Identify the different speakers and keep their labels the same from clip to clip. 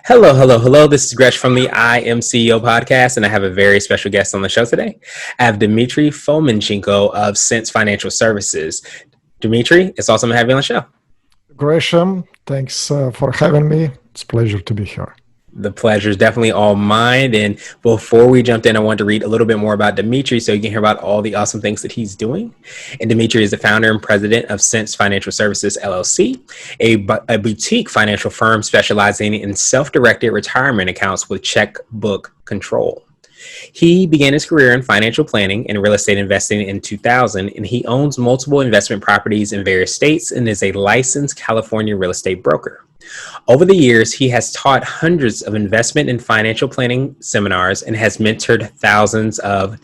Speaker 1: Hello, hello, hello. This is Gresh from the I Am CEO podcast, and I have a very special guest on the show today. I have Dmitry Fomenchenko of Sense Financial Services. Dmitry, it's awesome to have you on the show.
Speaker 2: Gresham, thanks for having me. It's a pleasure to be here.
Speaker 1: The pleasure is definitely all mine. And before we jumped in, I wanted to read a little bit more about Dmitry so you can hear about all the awesome things that he's doing. And Dmitry is the founder and president of Sense Financial Services, LLC, a boutique financial firm specializing in self-directed retirement accounts with checkbook control. He began his career in financial planning and real estate investing in 2000, and he owns multiple investment properties in various states and is a licensed California real estate broker. Over the years, he has taught hundreds of investment and financial planning seminars and has mentored thousands of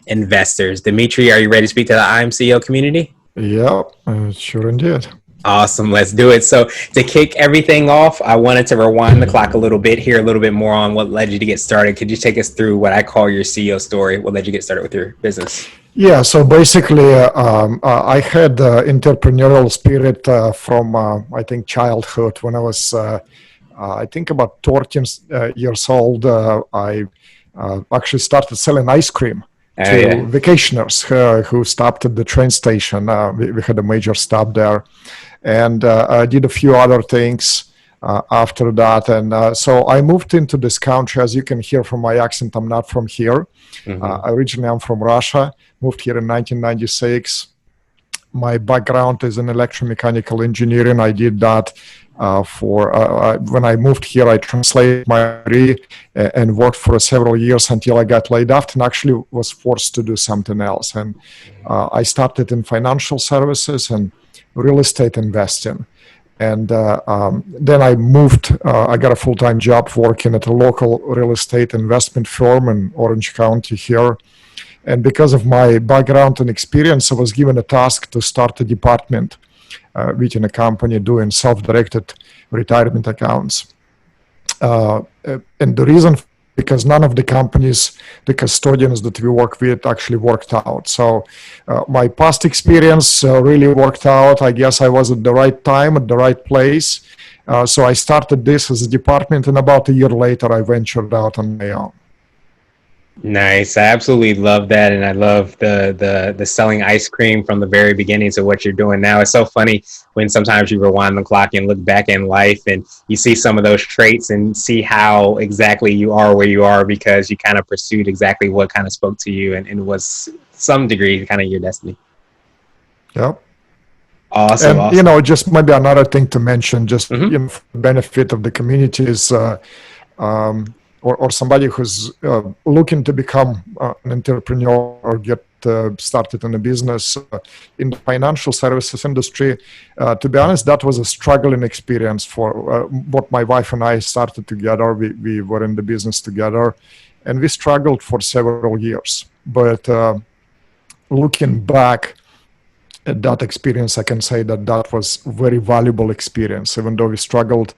Speaker 1: investors. Dmitry, are you ready to speak to the IMCO community?
Speaker 2: Yeah, sure indeed.
Speaker 1: Awesome. Let's do it. So to kick everything off, I wanted to rewind the clock a little bit, hear a little bit more on what led you to get started. Could you take us through what I call your CEO story? What led you to get started with your business?
Speaker 2: Yeah, so basically, I had entrepreneurial spirit from, I think, childhood. When I was, I think, about 13 years old, I actually started selling ice cream to vacationers who stopped at the train station. We had a major stop there. And I did a few other things after that. And so I moved into this country. As you can hear from my accent, I'm not from here. Originally, I'm from Russia. Moved here in 1996. My background is in electromechanical engineering. I did that when I moved here, I translated my degree and worked for several years until I got laid off and actually was forced to do something else. And I started in financial services and real estate investing. And then I moved, I got a full-time job working at a local real estate investment firm in Orange County here. And because of my background and experience, I was given a task to start a department within a company doing self-directed retirement accounts. And the reason, because none of the companies, the custodians that we work with actually worked out. So my past experience really worked out. I guess I was at the right time, at the right place. So I started this as a department, and about a year later, I ventured out on my own.
Speaker 1: Nice. I absolutely love that. And I love the selling ice cream from the very beginning to what you're doing now. It's so funny when sometimes you rewind the clock and look back in life and you see some of those traits and see how exactly you are where you are because you kind of pursued exactly what kind of spoke to you and was some degree kind of your destiny.
Speaker 2: Yep.
Speaker 1: Awesome.
Speaker 2: And, just maybe another thing to mention, just, for the benefit of the community is, or somebody who's looking to become an entrepreneur or get started in a business in the financial services industry. To be honest, that was a struggling experience for what my wife and I started together. We were in the business together, and we struggled for several years. But looking back at that experience, I can say that was a very valuable experience. Even though we struggled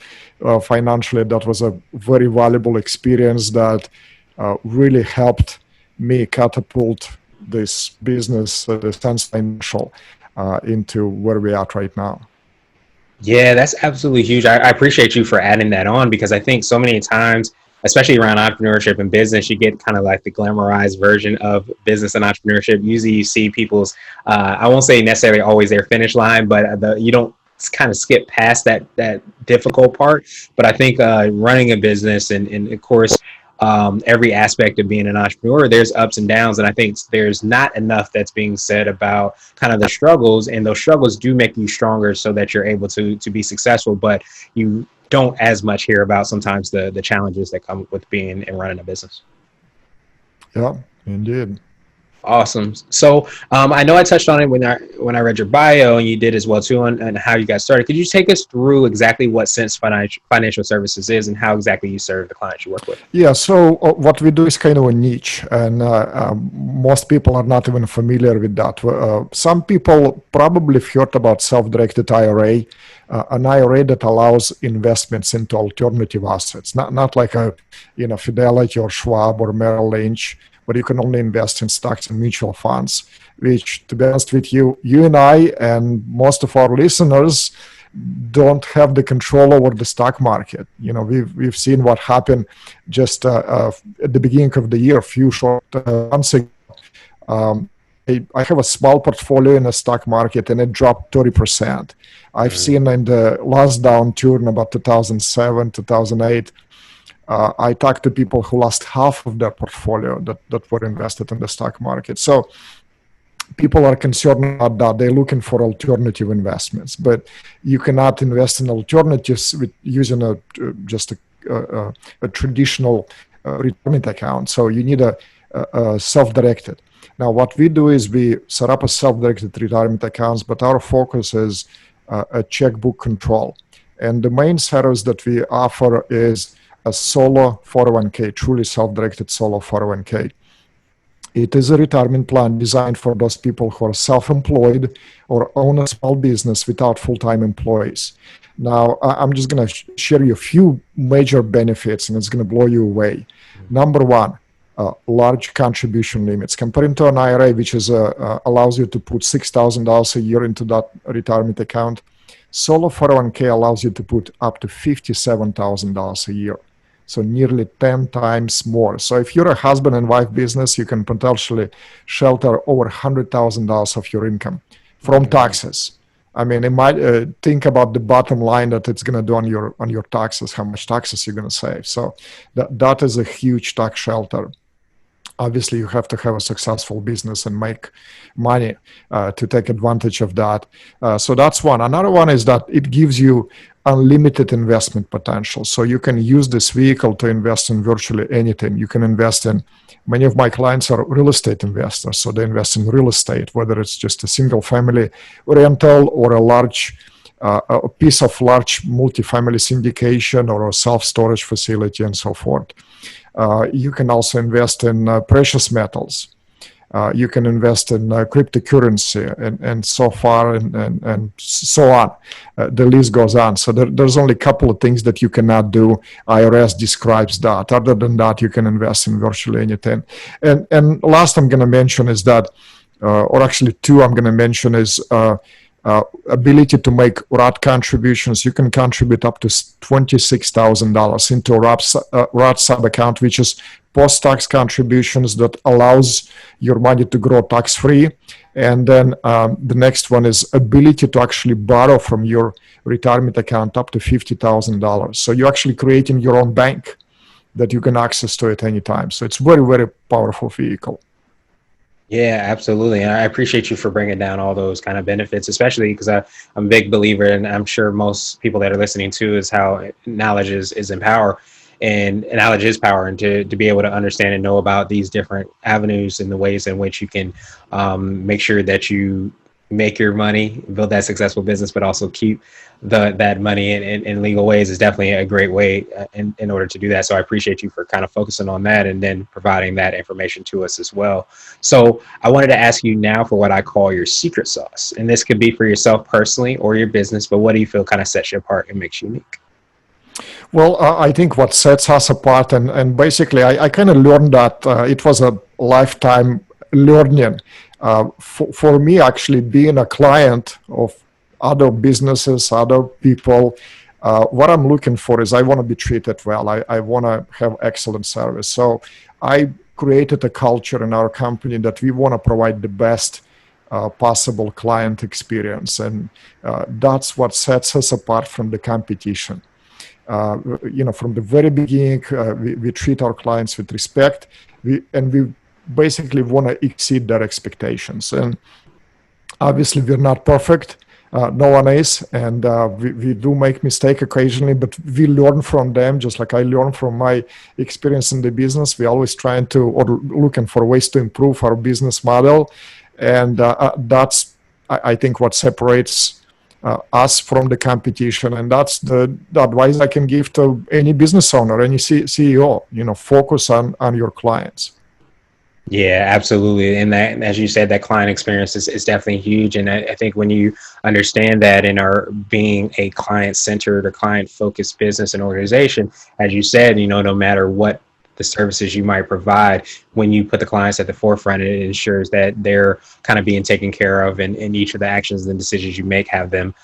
Speaker 2: financially, that was a very valuable experience that really helped me catapult this business, the Sense Financial, into where we are right now.
Speaker 1: Yeah, that's absolutely huge. I appreciate you for adding that on because I think so many times, especially around entrepreneurship and business, you get kind of like the glamorized version of business and entrepreneurship. Usually you see people's, I won't say necessarily always their finish line, but you don't kind of skip past that difficult part. But I think running a business and of course, every aspect of being an entrepreneur, there's ups and downs. And I think there's not enough that's being said about kind of the struggles, and those struggles do make you stronger so that you're able to be successful, but you don't as much hear about sometimes the challenges that come with being and running a business.
Speaker 2: Yeah, indeed.
Speaker 1: Awesome. So I know I touched on it when I read your bio, and you did as well too, on how you got started. Could you take us through exactly what Sense Financial Services is and how exactly you serve the clients you work with?
Speaker 2: Yeah, so what we do is kind of a niche, and most people are not even familiar with that. Some people probably have heard about self-directed IRA, an IRA that allows investments into alternative assets, not like a Fidelity or Schwab or Merrill Lynch, but you can only invest in stocks and mutual funds, which, to be honest with you, you and I and most of our listeners don't have the control over the stock market. We've seen what happened just at the beginning of the year, a few short months ago. I have a small portfolio in the stock market, and it dropped 30%. I've seen in the last downturn, about 2007, 2008, I talked to people who lost half of their portfolio that were invested in the stock market. So people are concerned about that. They're looking for alternative investments, but you cannot invest in alternatives with using just a traditional retirement account. So you need a self-directed. Now, what we do is we set up a self-directed retirement accounts, but our focus is a checkbook control. And the main service that we offer is a solo 401k, truly self-directed solo 401k. It is a retirement plan designed for those people who are self-employed or own a small business without full-time employees. Now, I'm just going to share you a few major benefits, and it's going to blow you away. Number one, large contribution limits. Comparing to an IRA, which is allows you to put $6,000 a year into that retirement account, solo 401k allows you to put up to $57,000 a year. So nearly 10 times more. So if you're a husband and wife business, you can potentially shelter over $100,000 of your income from taxes. I mean, it might think about the bottom line that it's going to do on your taxes, how much taxes you're going to save. So that is a huge tax shelter. Obviously, you have to have a successful business and make money to take advantage of that. So that's one. Another one is that it gives you unlimited investment potential. So you can use this vehicle to invest in virtually anything. You can invest in, many of my clients are real estate investors. So they invest in real estate, whether it's just a single family rental or a piece of large multifamily syndication or a self-storage facility and so forth. You can also invest in precious metals. You can invest in cryptocurrency and so far and so on. The list goes on. So there's only a couple of things that you cannot do. IRS describes that. Other than that, you can invest in virtually anything. And last I'm going to mention is that, or actually two I'm going to mention is ability to make Roth contributions. You can contribute up to $26,000 into a Roth sub account, which is post-tax contributions that allows your money to grow tax-free. And then the next one is ability to actually borrow from your retirement account up to $50,000. So you're actually creating your own bank that you can access to at any time. So it's very, very powerful vehicle.
Speaker 1: Yeah, absolutely. And I appreciate you for bringing down all those kind of benefits, especially because I'm a big believer, and I'm sure most people that are listening to is how knowledge is in power, and knowledge is power. And to be able to understand and know about these different avenues and the ways in which you can make sure that you make your money, build that successful business, but also keep that money in legal ways is definitely a great way in order to do that. So I appreciate you for kind of focusing on that and then providing that information to us as well. So I wanted to ask you now for what I call your secret sauce. And this could be for yourself personally or your business, but what do you feel kind of sets you apart and makes you unique?
Speaker 2: Well, I think what sets us apart, and basically I kind of learned that it was a lifetime learning. For me, actually being a client of other businesses, other people, what I'm looking for is I want to be treated well. I want to have excellent service. So I created a culture in our company that we want to provide the best possible client experience. And that's what sets us apart from the competition. From the very beginning, we treat our clients with respect, we basically want to exceed their expectations. And obviously, we're not perfect. No one is. And we do make mistakes occasionally, but we learn from them, just like I learned from my experience in the business. We're always trying to, or looking for ways to improve our business model. And that's, I think, what separates us from the competition. And that's the advice I can give to any business owner, any CEO, focus on your clients.
Speaker 1: Yeah, absolutely. And that, as you said, that client experience is definitely huge. And I think when you understand that and are being a client-centered or client-focused business and organization, as you said, no matter what the services you might provide. When you put the clients at the forefront, it ensures that they're kind of being taken care of, and each of the actions and decisions you make have them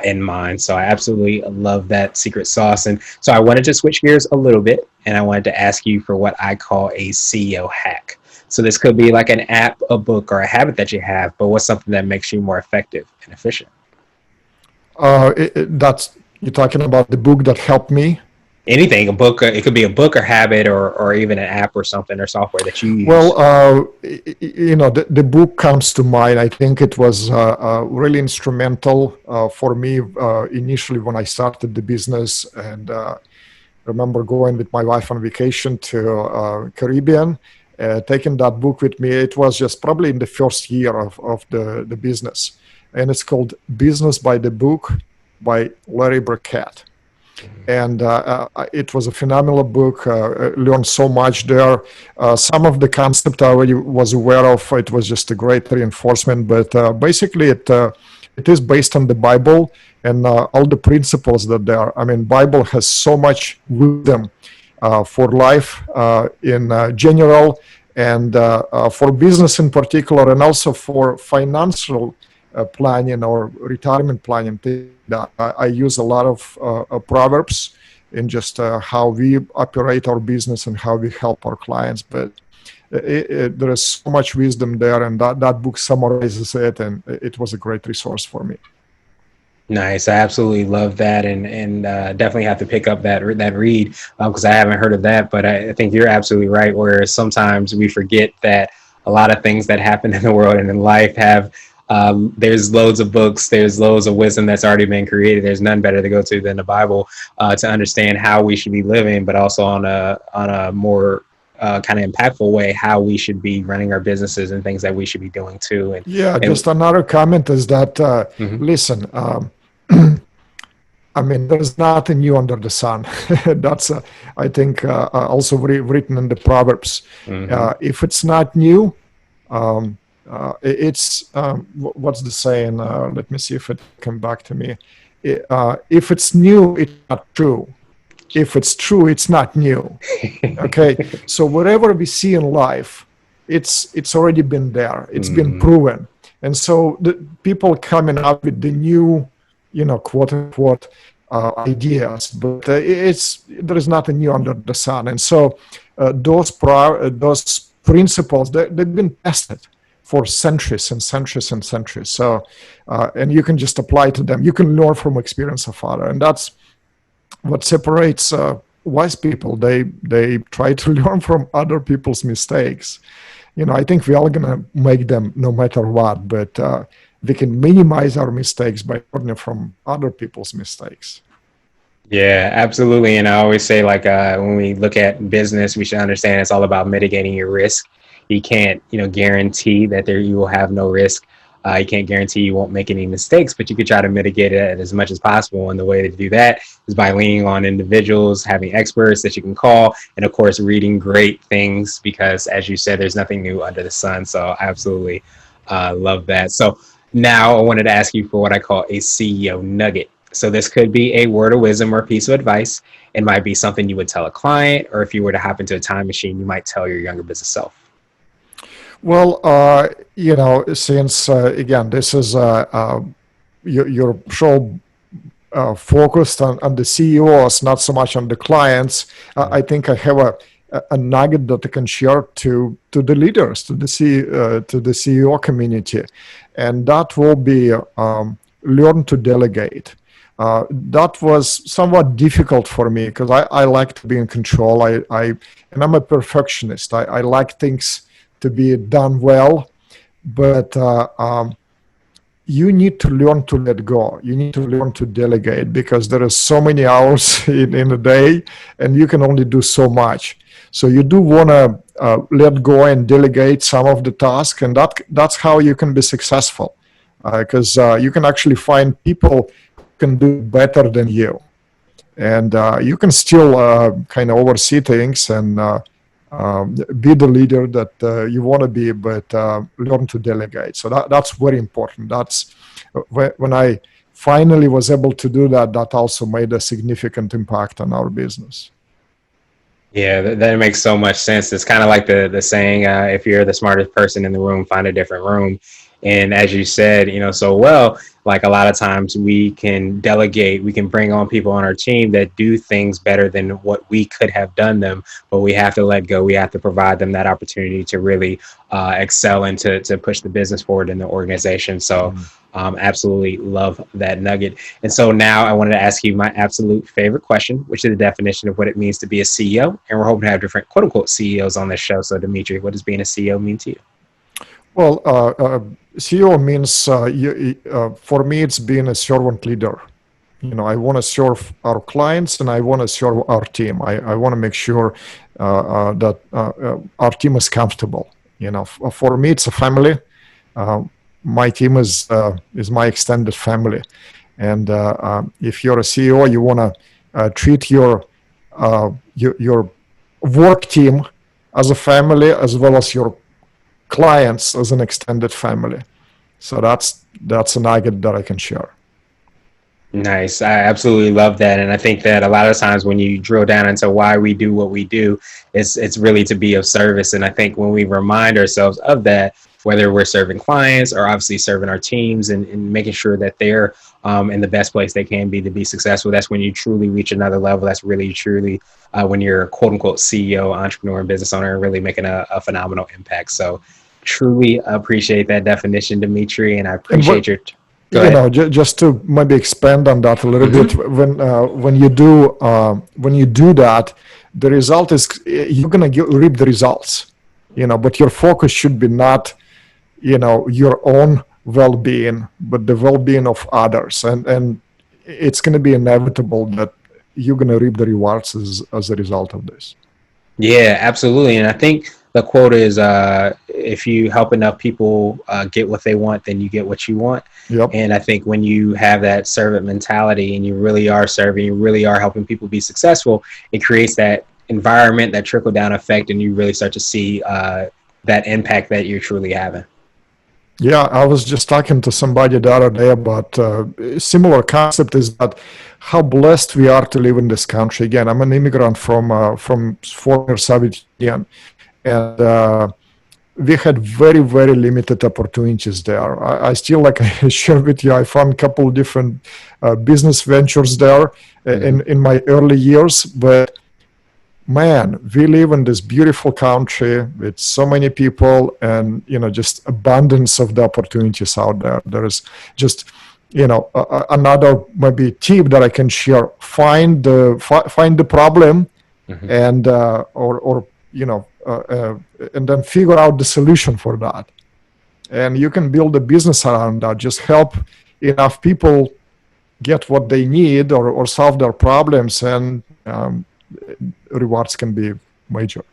Speaker 1: in mind. So I absolutely love that secret sauce. And so I wanted to switch gears a little bit, and I wanted to ask you for what I call a CEO hack. So this could be like an app, a book, or a habit that you have, but what's something that makes you more effective and efficient?
Speaker 2: That's you're talking about the book that helped me.
Speaker 1: Anything, a book, it could be a book or habit, or even an app or something or software that you use.
Speaker 2: Well, the book comes to mind. I think it was really instrumental for me initially when I started the business, and remember going with my wife on vacation to Caribbean, taking that book with me. It was just probably in the first year of the business, and it's called Business by the Book by Larry Burkett. And it was a phenomenal book. Learned so much there. Some of the concept I already was aware of. It was just a great reinforcement. But basically, it is based on the Bible and all the principles that there. I mean, Bible has so much wisdom for life in general, and for business in particular, and also for financial planning or retirement planning. I use a lot of proverbs in just how we operate our business and how we help our clients. But there is so much wisdom there, and that book summarizes it, and it was a great resource for me.
Speaker 1: Nice. I absolutely love that, and definitely have to pick up that read because I haven't heard of that. But I think you're absolutely right. Whereas sometimes we forget that a lot of things that happen in the world and in life have there's loads of books, there's loads of wisdom that's already been created. There's none better to go to than the Bible to understand how we should be living, but also on a more kind of impactful way, how we should be running our businesses and things that we should be doing too.
Speaker 2: Yeah,
Speaker 1: And
Speaker 2: just another comment is that listen. I mean, there's nothing new under the sun. That's, I think, also written in the Proverbs. If it's not new, it's what's the saying? Let me see if it come back to me. If it's new, it's not true. If it's true, it's not new. Okay, so whatever we see in life, it's already been there. It's been proven, and so the people coming up with the new, quote unquote, ideas, but there is nothing new under the sun. And so those principles, they've been tested for centuries and centuries and centuries. So and you can just apply to them. You can learn from experience of others, and that's what separates wise people. They try to learn from other people's mistakes. I think we're all gonna make them no matter what, but we can minimize our mistakes by learning from other people's mistakes.
Speaker 1: yeah, absolutely. And I always say, like, when we look at business, we should understand it's all about mitigating your risk. You can't, guarantee that you will have no risk. You can't guarantee you won't make any mistakes, but you could try to mitigate it as much as possible. And the way to do that is by leaning on individuals, having experts that you can call, and of course, reading great things, because as you said, there's nothing new under the sun. So I absolutely love that. So now I wanted to ask you for what I call a CEO nugget. So this could be a word of wisdom or a piece of advice. It might be something you would tell a client, or if you were to hop into a time machine, you might tell your younger business self.
Speaker 2: Well, since again, this is your show focused on the CEOs, not so much on the clients. I think I have a nugget that I can share to the leaders, to the CEO community, and that will be learn to delegate. That was somewhat difficult for me because I like to be in control. And I'm a perfectionist. I like things to be done well, but you need to learn to let go. You need to learn to delegate, because there are so many hours in a day, and you can only do so much. So you do want to let go and delegate some of the tasks, and that's how you can be successful, because you can actually find people who can do better than you, and you can still kind of oversee things and be the leader that you want to be, but learn to delegate. So that's very important. That's when I finally was able to do that. That also made a significant impact on our business.
Speaker 1: Yeah, that makes so much sense. It's kind of like the saying, if you're the smartest person in the room, find a different room. And as you said, so well, like a lot of times we can delegate, we can bring on people on our team that do things better than what we could have done them, but we have to let go. We have to provide them that opportunity to really excel and to push the business forward in the organization. So
Speaker 2: Mm.
Speaker 1: absolutely love that nugget. And so now I wanted to ask you my absolute favorite question, which is the definition of what it means to be a CEO. And we're hoping to have different quote unquote CEOs on this show. So, Dimitri, what does being a CEO mean to you?
Speaker 2: Well, CEO means, for me, it's being a servant leader. I want to serve our clients and I want to serve our team. I want to make sure that our team is comfortable. For me, it's a family. Uh, my team is my extended family. And if you're a CEO, you want to treat your work team as a family as well as your clients as an extended family. So that's a nugget that I can share.
Speaker 1: Nice. I absolutely love that. And I think that a lot of times when you drill down into why we do what we do, it's really to be of service. And I think when we remind ourselves of that, whether we're serving clients or obviously serving our teams and making sure that they're in the best place they can be to be successful, that's when you truly reach another level. That's really truly when you're a quote unquote CEO, entrepreneur, and business owner, and really making a phenomenal impact. So truly appreciate that definition, Dimitri. And I
Speaker 2: And
Speaker 1: appreciate your, go
Speaker 2: you
Speaker 1: ahead.
Speaker 2: know, just to maybe expand on that a little bit,
Speaker 1: Mm-hmm.
Speaker 2: when you do that, the result is you're gonna reap the results. But your focus should be not your own well-being, but the well-being of others, and it's gonna be inevitable that you're gonna reap the rewards as a result of this.
Speaker 1: Yeah, absolutely. And I think the quote is if you help enough people get what they want, then you get what you want.
Speaker 2: Yep.
Speaker 1: And I think when you have that servant mentality and you really are serving, you really are helping people be successful, it creates that environment, that trickle down effect, and you really start to see that impact that you're truly having.
Speaker 2: Yeah, I was just talking to somebody the other day about a similar concept is that how blessed we are to live in this country. Again, I'm an immigrant from former Soviet Union, and we had very, very limited opportunities there. I still, like I shared with you, I found a couple of different business ventures there
Speaker 1: Mm-hmm.
Speaker 2: in my early years, but man, we live in this beautiful country with so many people and, just abundance of the opportunities out there. There is just, another maybe tip that I can share: find the problem,
Speaker 1: Mm-hmm.
Speaker 2: and or and then figure out the solution for that. And you can build a business around that. Just help enough people get what they need, or solve their problems, and rewards can be major.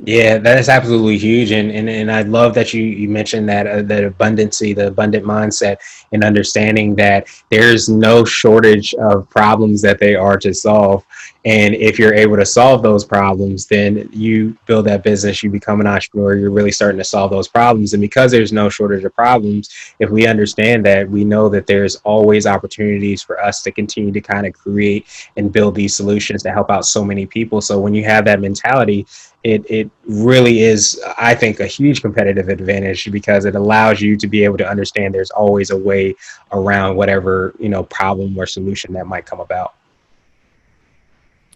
Speaker 1: Yeah, that is absolutely huge, and I love that you mentioned that that abundancy, the abundant mindset, and understanding that there's no shortage of problems that they are to solve, and if you're able to solve those problems, then you build that business, you become an entrepreneur, you're really starting to solve those problems, and because there's no shortage of problems, if we understand that, we know that there's always opportunities for us to continue to kind of create and build these solutions to help out so many people. So when you have that mentality, it really is, I think, a huge competitive advantage because it allows you to be able to understand there's always a way around whatever problem or solution that might come about.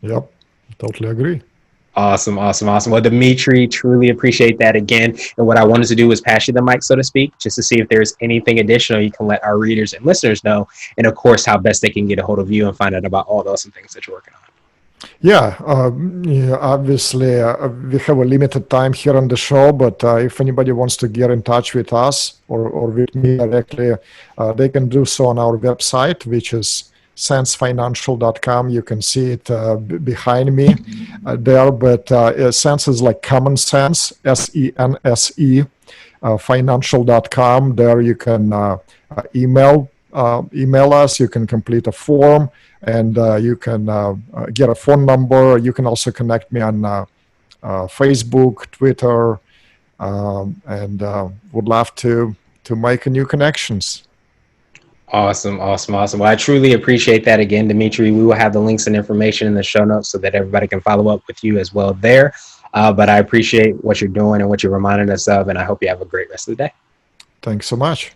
Speaker 2: Yep, totally agree.
Speaker 1: Awesome, awesome, awesome. Well, Dimitri, truly appreciate that again. And what I wanted to do was pass you the mic, so to speak, just to see if there's anything additional you can let our readers and listeners know, and of course, how best they can get a hold of you and find out about all those and things that you're working on.
Speaker 2: Yeah, obviously, we have a limited time here on the show, but if anybody wants to get in touch with us or with me directly, they can do so on our website, which is sensefinancial.com. You can see it behind me there, but sense is like common sense, SENSE, financial.com. There you can email us, you can complete a form, and you can get a phone number. You can also connect me on Facebook, Twitter, and would love to make new connections.
Speaker 1: Awesome, awesome, awesome. Well, I truly appreciate that again, Dimitri. We will have the links and information in the show notes so that everybody can follow up with you as well there. But I appreciate what you're doing and what you're reminding us of, and I hope you have a great rest of the day.
Speaker 2: Thanks so much.